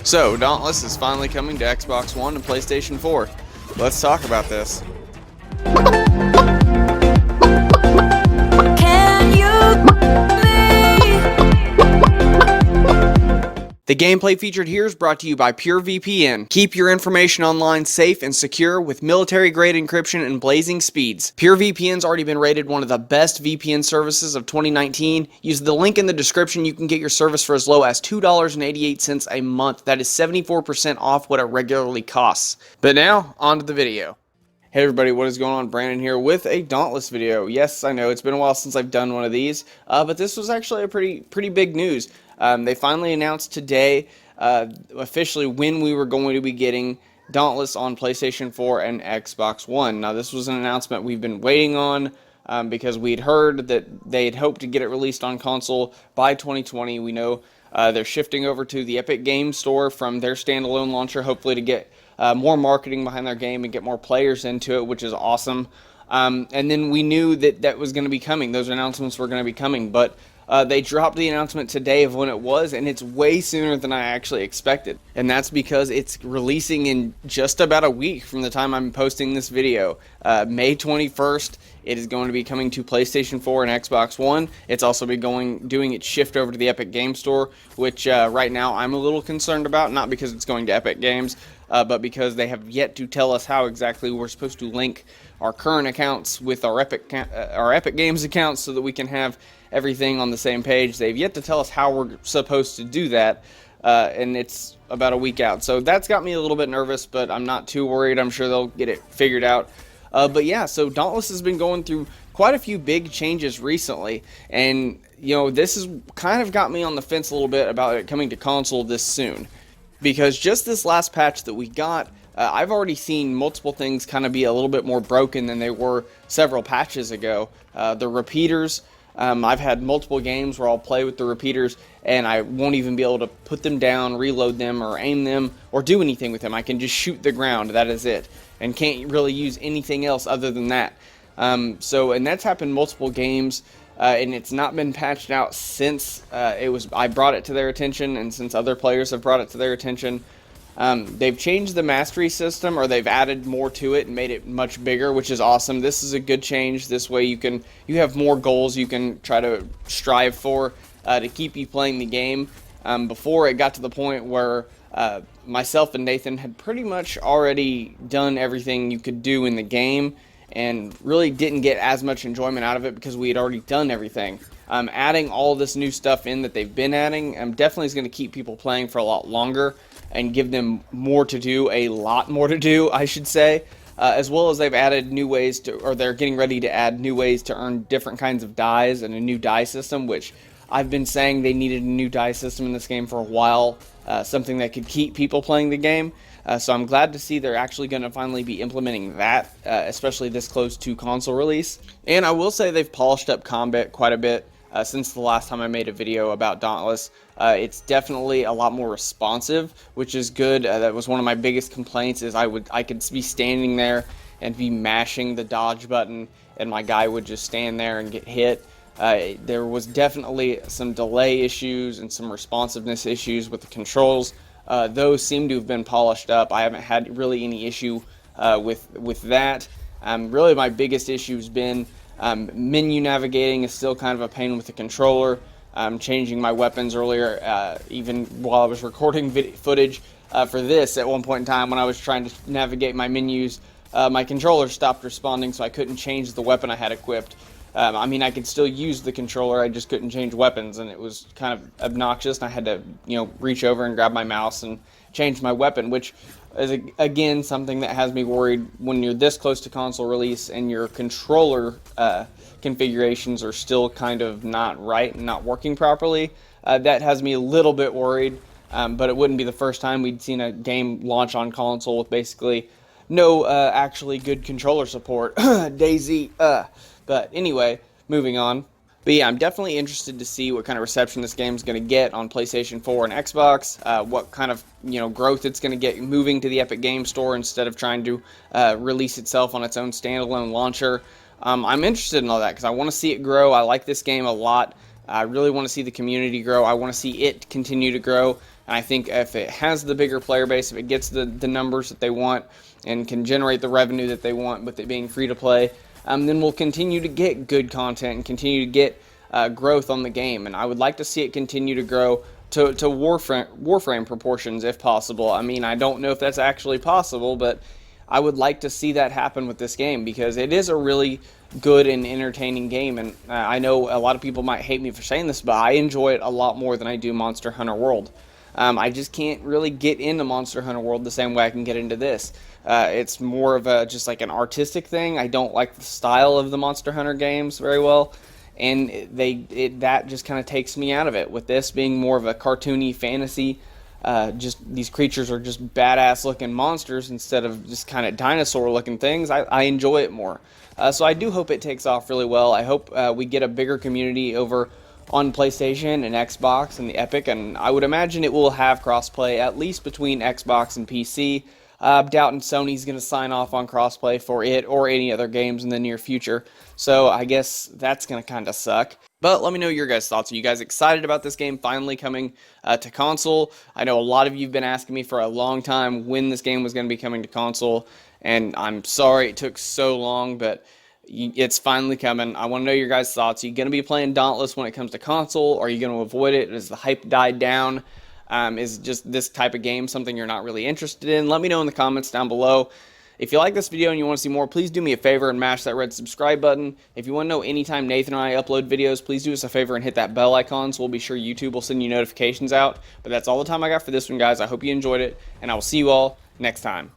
So, Dauntless is finally coming to Xbox One and PlayStation 4. Let's talk about this. The gameplay featured here is brought to you by PureVPN. Keep your information online safe and secure with military-grade encryption and blazing speeds. PureVPN's already been rated one of the best VPN services of 2019. Use the link in the description. You can get your service for as low as $2.88 a month. That is 74% off what it regularly costs. But now, on to the video. Hey everybody, what is going on? Brandon here with a Dauntless video. Yes, I know it's been a while since I've done one of these, but this was actually a pretty big news. They finally announced today, officially, when we were going to be getting Dauntless on PlayStation 4 and Xbox One. Now, this was an announcement we've been waiting on because we'd heard that they had hoped to get it released on console by 2020. We know they're shifting over to the Epic Games Store from their standalone launcher, hopefully to get more marketing behind their game and get more players into it, which is awesome. And then we knew that that was going to be coming. Those announcements were going to be coming, but they dropped the announcement today of when it was, and it's way sooner than I actually expected. And that's because it's releasing in just about a week from the time I'm posting this video. May 21st, it is going to be coming to PlayStation 4 and Xbox One. It's also doing its shift over to the Epic Games Store, which right now I'm a little concerned about, not because it's going to Epic Games, but because they have yet to tell us how exactly we're supposed to link our current accounts with our Epic Games accounts so that we can have everything on the same page. They've yet to tell us how we're supposed to do that, and it's about a week out. So that's got me a little bit nervous, but I'm not too worried. I'm sure they'll get it figured out. But yeah, so Dauntless has been going through quite a few big changes recently, and you know, this has kind of got me on the fence a little bit about it coming to console this soon. Because just this last patch that we got, I've already seen multiple things kind of be a little bit more broken than they were several patches ago. The repeaters, I've had multiple games where I'll play with the repeaters and I won't even be able to put them down, reload them, or aim them, or do anything with them. I can just shoot the ground, that is it, and can't really use anything else other than that. And that's happened multiple games. And it's not been patched out since I brought it to their attention, and since other players have brought it to their attention. They've changed the mastery system, or they've added more to it and made it much bigger, which is awesome. This is a good change. This way you have more goals you can try to strive for to keep you playing the game. Before it got to the point where myself and Nathan had pretty much already done everything you could do in the game, and really didn't get as much enjoyment out of it because we had already done everything. Adding all this new stuff in that they've been adding definitely is going to keep people playing for a lot longer and give them more to do, a lot more to do, I should say, as well as they've added new ways to, or they're getting ready to add new ways to earn different kinds of dies and a new die system, which I've been saying they needed a new die system in this game for a while, something that could keep people playing the game. So I'm glad to see they're actually going to finally be implementing that, especially this close to console release. And I will say they've polished up combat quite a bit since the last time I made a video about Dauntless. It's definitely a lot more responsive, which is good. That was one of my biggest complaints, is I could be standing there and be mashing the dodge button, and my guy would just stand there and get hit. There was definitely some delay issues and some responsiveness issues with the controls. Those seem to have been polished up. I haven't had really any issue with that. Really, my biggest issue has been menu navigating is still kind of a pain with the controller. Changing my weapons earlier, even while I was recording footage for this at one point in time when I was trying to navigate my menus, my controller stopped responding, so I couldn't change the weapon I had equipped. I mean, I could still use the controller, I just couldn't change weapons, and it was kind of obnoxious, and I had to, reach over and grab my mouse and change my weapon, which is, again, something that has me worried when you're this close to console release and your controller configurations are still kind of not right and not working properly. That has me a little bit worried, but it wouldn't be the first time we'd seen a game launch on console with basically no actually good controller support. Daisy, But anyway, moving on. But yeah, I'm definitely interested to see what kind of reception this game is going to get on PlayStation 4 and Xbox, what kind of growth it's going to get moving to the Epic Games Store instead of trying to release itself on its own standalone launcher. I'm interested in all that because I want to see it grow. I like this game a lot. I really want to see the community grow. I want to see it continue to grow. And I think if it has the bigger player base, if it gets the numbers that they want and can generate the revenue that they want with it being free to play, then we'll continue to get good content and continue to get growth on the game. And I would like to see it continue to grow to Warframe proportions if possible. I mean, I don't know if that's actually possible, but I would like to see that happen with this game because it is a really good and entertaining game. And I know a lot of people might hate me for saying this, but I enjoy it a lot more than I do Monster Hunter World. I just can't really get into Monster Hunter World the same way I can get into this. It's more of just like an artistic thing. I don't like the style of the Monster Hunter games very well, and that just kind of takes me out of it. With this being more of a cartoony fantasy, just these creatures are just badass looking monsters instead of just kind of dinosaur looking things. I enjoy it more. So I do hope it takes off really well. I hope we get a bigger community over on PlayStation and Xbox and the Epic, and I would imagine it will have crossplay at least between Xbox and PC. I'm doubting Sony's going to sign off on crossplay for it or any other games in the near future, so I guess that's going to kind of suck. But let me know your guys' thoughts. Are you guys excited about this game finally coming to console? I know a lot of you have been asking me for a long time when this game was going to be coming to console, and I'm sorry it took so long, but it's finally coming. I want to know your guys' thoughts. Are you going to be playing Dauntless when it comes to console? Or are you going to avoid it? Has the hype died down? Is just this type of game something you're not really interested in? Let me know in the comments down below. If you like this video and you want to see more, please do me a favor and mash that red subscribe button. If you want to know anytime Nathan and I upload videos, please do us a favor and hit that bell icon so we'll be sure YouTube will send you notifications out. But that's all the time I got for this one, guys. I hope you enjoyed it, and I will see you all next time.